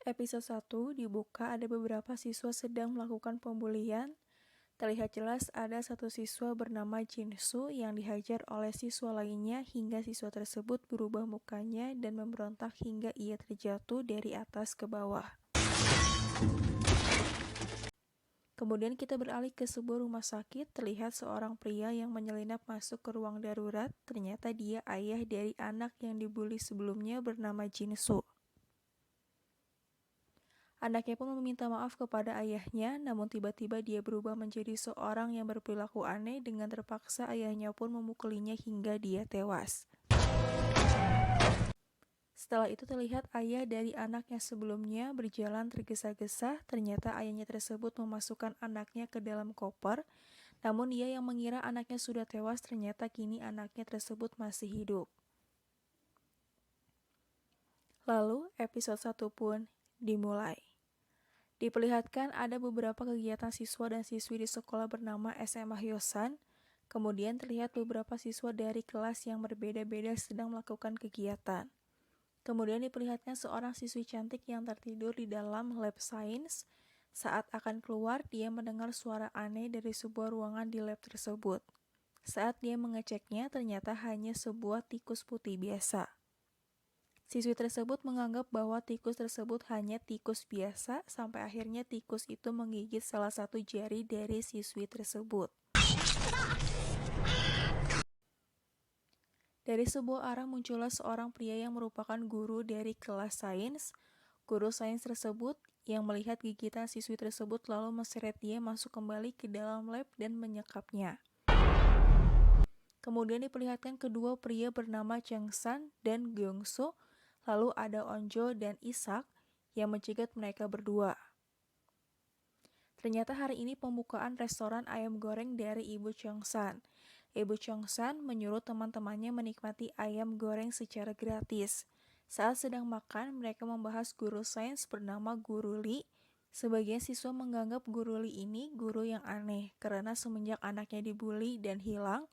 Episode 1 dibuka ada beberapa siswa sedang melakukan pembulian. Terlihat jelas ada satu siswa bernama Jinsu yang dihajar oleh siswa lainnya hingga siswa tersebut berubah mukanya dan memberontak hingga ia terjatuh dari atas ke bawah. Kemudian kita beralih ke sebuah rumah sakit. Terlihat seorang pria yang menyelinap masuk ke ruang darurat. Ternyata dia ayah dari anak yang dibuli sebelumnya bernama Jinsu. Anaknya pun meminta maaf kepada ayahnya, namun tiba-tiba dia berubah menjadi seorang yang berperilaku aneh. Dengan terpaksa ayahnya pun memukulinya hingga dia tewas. Setelah itu terlihat ayah dari anak yang sebelumnya berjalan tergesa-gesa. Ternyata ayahnya tersebut memasukkan anaknya ke dalam koper. Namun dia yang mengira anaknya sudah tewas, ternyata kini anaknya tersebut masih hidup. Lalu episode 1 pun dimulai. Diperlihatkan ada beberapa kegiatan siswa dan siswi di sekolah bernama SMA Hyosan. Kemudian terlihat beberapa siswa dari kelas yang berbeda-beda sedang melakukan kegiatan. Kemudian diperlihatkan seorang siswi cantik yang tertidur di dalam lab science. Saat akan keluar, dia mendengar suara aneh dari sebuah ruangan di lab tersebut. Saat dia mengeceknya, ternyata hanya sebuah tikus putih biasa. Siswi tersebut menganggap bahwa tikus tersebut hanya tikus biasa, sampai akhirnya tikus itu menggigit salah satu jari dari siswi tersebut. Dari sebuah arah muncullah seorang pria yang merupakan guru dari kelas sains. Guru sains tersebut yang melihat gigitan siswi tersebut lalu menseret dia masuk kembali ke dalam lab dan menyekapnya. Kemudian diperlihatkan kedua pria bernama Changsan dan Gyeongso. Lalu ada Onjo dan Isak yang mencegat mereka berdua. Ternyata hari ini pembukaan restoran ayam goreng dari Ibu Changsan. Ibu Changsan menyuruh teman-temannya menikmati ayam goreng secara gratis. Saat sedang makan, mereka membahas guru sains bernama Guru Lee. Sebagian siswa menganggap Guru Lee ini guru yang aneh karena semenjak anaknya dibully dan hilang,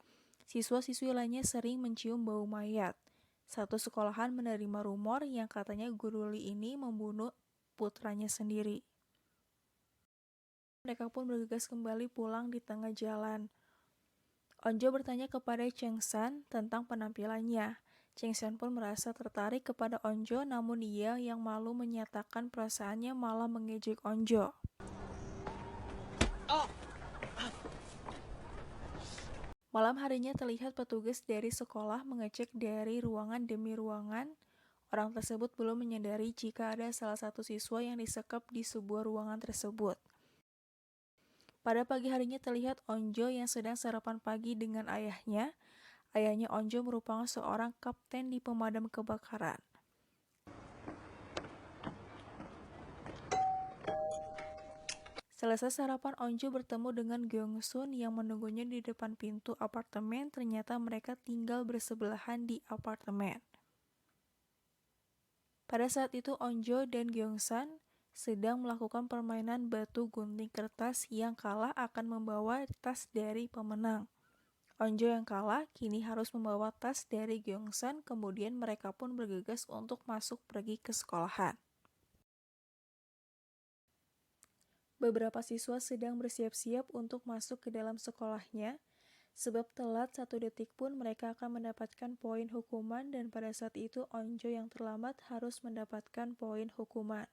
siswa-siswi lainnya sering mencium bau mayat. Satu sekolahan menerima rumor yang katanya Guru Lee ini membunuh putranya sendiri. Mereka pun bergegas kembali pulang di tengah jalan. Onjo bertanya kepada Changsan tentang penampilannya. Changsan pun merasa tertarik kepada Onjo, namun dia yang malu menyatakan perasaannya malah mengejek Onjo. Malam harinya terlihat petugas dari sekolah mengecek dari ruangan demi ruangan. Orang tersebut belum menyadari jika ada salah satu siswa yang disekap di sebuah ruangan tersebut. Pada pagi harinya terlihat Onjo yang sedang sarapan pagi dengan ayahnya. Ayahnya Onjo merupakan seorang kapten di pemadam kebakaran. Selesai sarapan, Onjo bertemu dengan Gyeongsun yang menunggunya di depan pintu apartemen. Ternyata mereka tinggal bersebelahan di apartemen. Pada saat itu Onjo dan Gyeongsan sedang melakukan permainan batu gunting kertas. Yang kalah akan membawa tas dari pemenang. Onjo yang kalah kini harus membawa tas dari Gyeongsan. Kemudian mereka pun bergegas untuk masuk pergi ke sekolahan. Beberapa siswa sedang bersiap-siap untuk masuk ke dalam sekolahnya. Sebab telat 1 detik pun mereka akan mendapatkan poin hukuman, dan pada saat itu Onjo yang terlambat harus mendapatkan poin hukuman.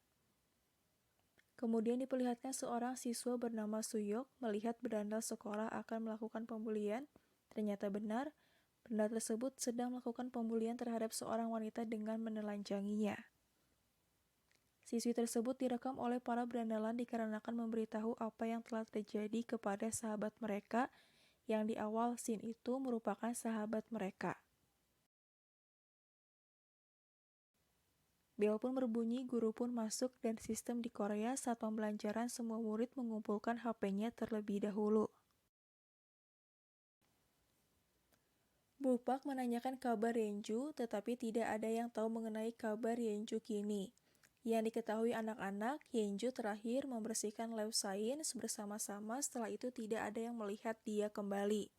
Kemudian diperlihatkan seorang siswa bernama Suyok melihat berandal sekolah akan melakukan pembulian. Ternyata benar, berandal tersebut sedang melakukan pembulian terhadap seorang wanita dengan menelanjanginya. Siswi tersebut direkam oleh para berandalan dikarenakan memberitahu apa yang telah terjadi kepada sahabat mereka, yang di awal scene itu merupakan sahabat mereka. Bel pun berbunyi, guru pun masuk, dan sistem di Korea saat pembelajaran semua murid mengumpulkan HP-nya terlebih dahulu. Bupak menanyakan kabar Yeonju, tetapi tidak ada yang tahu mengenai kabar Yeonju kini. Yang diketahui anak-anak, Yeonju terakhir membersihkan lab science bersama-sama. Setelah itu tidak ada yang melihat dia kembali.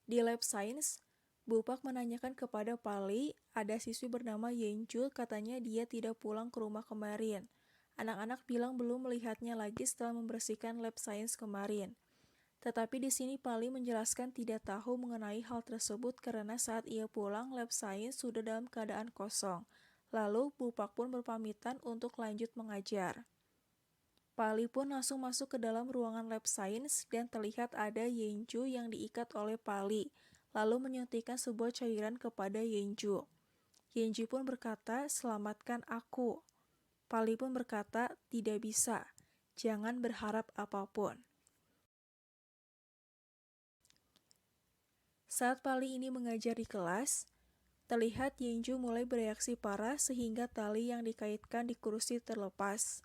Di lab science, Bu Pak menanyakan kepada Pali, ada siswi bernama Yenju, katanya dia tidak pulang ke rumah kemarin. Anak-anak bilang belum melihatnya lagi setelah membersihkan lab science kemarin. Tetapi di sini Pali menjelaskan tidak tahu mengenai hal tersebut karena saat ia pulang lab science sudah dalam keadaan kosong. Lalu Bu Pak pun berpamitan untuk lanjut mengajar. Pali pun langsung masuk ke dalam ruangan lab science dan terlihat ada Yenju yang diikat oleh Pali, lalu menyuntikkan sebuah cairan kepada Yenju. Yenju pun berkata, "Selamatkan aku." Pali pun berkata, "Tidak bisa. Jangan berharap apapun." Saat Pali ini mengajar di kelas, terlihat Yenju mulai bereaksi parah sehingga tali yang dikaitkan di kursi terlepas.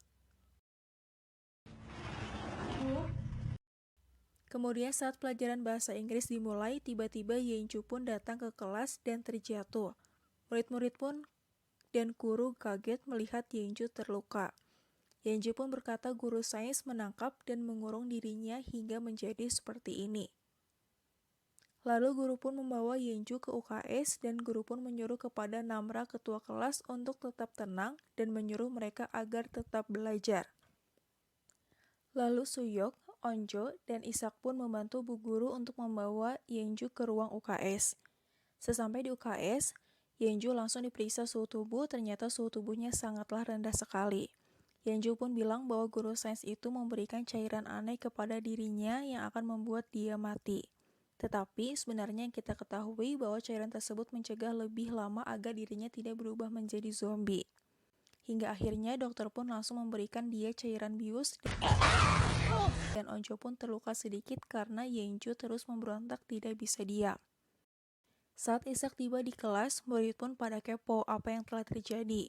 Kemudian saat pelajaran bahasa Inggris dimulai, tiba-tiba Yenju pun datang ke kelas dan terjatuh. Murid-murid pun dan guru kaget melihat Yenju terluka. Yenju pun berkata guru sains menangkap dan mengurung dirinya hingga menjadi seperti ini. Lalu guru pun membawa Yenju ke UKS dan guru pun menyuruh kepada Namra ketua kelas untuk tetap tenang dan menyuruh mereka agar tetap belajar. Lalu Suyok, Onjo, dan Isak pun membantu Bu Guru untuk membawa Yenju ke ruang UKS. Sesampai di UKS, Yenju langsung diperiksa suhu tubuh, ternyata suhu tubuhnya sangatlah rendah sekali. Yenju pun bilang bahwa guru sains itu memberikan cairan aneh kepada dirinya yang akan membuat dia mati. Tetapi sebenarnya yang kita ketahui bahwa cairan tersebut mencegah lebih lama agar dirinya tidak berubah menjadi zombie. Hingga akhirnya dokter pun langsung memberikan dia cairan bius dan Onjo pun terluka sedikit karena Yenju terus memberontak tidak bisa diam. Saat Isak tiba di kelas, murid pun pada kepo apa yang telah terjadi.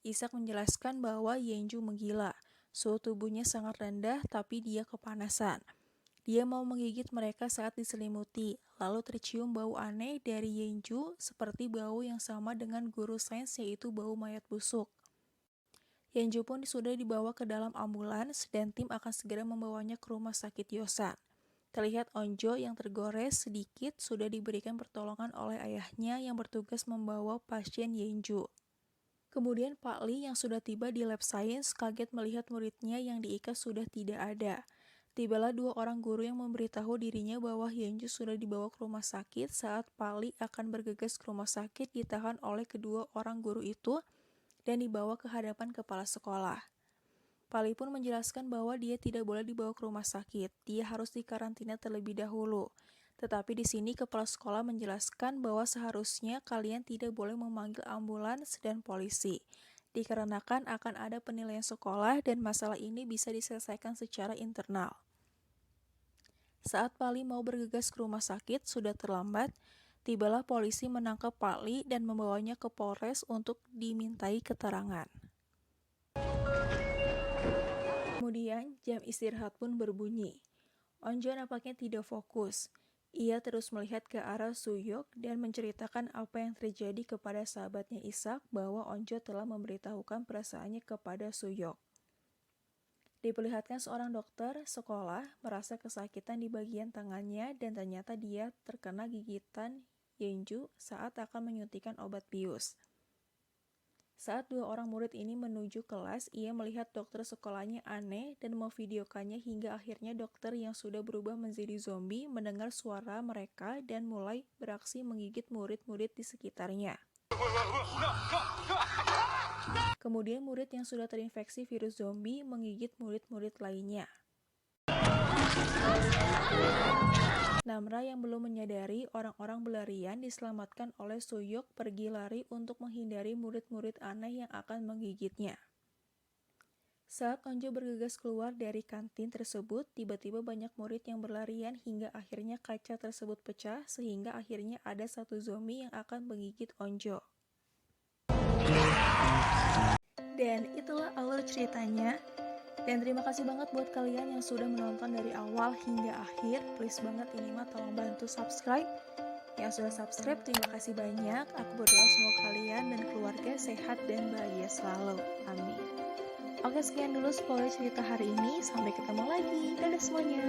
Isak menjelaskan bahwa Yenju menggila. Suhu tubuhnya sangat rendah tapi dia kepanasan. Dia mau menggigit mereka saat diselimuti, lalu tercium bau aneh dari Yenju seperti bau yang sama dengan guru sains yaitu bau mayat busuk. Yenju pun sudah dibawa ke dalam ambulans dan tim akan segera membawanya ke rumah sakit Yosan. Terlihat Onjo yang tergores sedikit sudah diberikan pertolongan oleh ayahnya yang bertugas membawa pasien Yenju. Kemudian Pak Li yang sudah tiba di lab science kaget melihat muridnya yang diikat sudah tidak ada. Tibalah dua orang guru yang memberitahu dirinya bahwa Yenju sudah dibawa ke rumah sakit saat Pak Li akan bergegas ke rumah sakit ditahan oleh kedua orang guru itu dan dibawa ke hadapan kepala sekolah. Pali pun menjelaskan bahwa dia tidak boleh dibawa ke rumah sakit, dia harus dikarantina terlebih dahulu. Tetapi di sini kepala sekolah menjelaskan bahwa seharusnya kalian tidak boleh memanggil ambulans dan polisi, dikarenakan akan ada penilaian sekolah dan masalah ini bisa diselesaikan secara internal. Saat Pali mau bergegas ke rumah sakit, sudah terlambat. Tibalah polisi menangkap Pali dan membawanya ke Polres untuk dimintai keterangan. Kemudian jam istirahat pun berbunyi. Onjo nampaknya tidak fokus. Ia terus melihat ke arah Suyok dan menceritakan apa yang terjadi kepada sahabatnya Isak bahwa Onjo telah memberitahukan perasaannya kepada Suyok. Diperlihatkan seorang dokter sekolah merasa kesakitan di bagian tangannya dan ternyata dia terkena gigitan Yenju saat akan menyuntikkan obat bius. Saat dua orang murid ini menuju kelas, ia melihat dokter sekolahnya aneh dan memvideokannya hingga akhirnya dokter yang sudah berubah menjadi zombie mendengar suara mereka dan mulai beraksi menggigit murid-murid di sekitarnya. Kemudian murid yang sudah terinfeksi virus zombie menggigit murid-murid lainnya. Namra yang belum menyadari orang-orang berlarian diselamatkan oleh Suyok pergi lari untuk menghindari murid-murid aneh yang akan menggigitnya. Saat Onjo bergegas keluar dari kantin tersebut, tiba-tiba banyak murid yang berlarian hingga akhirnya kaca tersebut pecah sehingga akhirnya ada satu zombie yang akan menggigit Onjo. Dan itulah alur ceritanya. Dan terima kasih banget buat kalian yang sudah menonton dari awal hingga akhir. Please banget ini mah tolong bantu subscribe. Yang sudah subscribe terima kasih banyak. Aku berdoa semoga kalian dan keluarga sehat dan bahagia selalu. Amin. Oke, sekian dulu spoiler cerita hari ini. Sampai ketemu lagi. Dadah semuanya.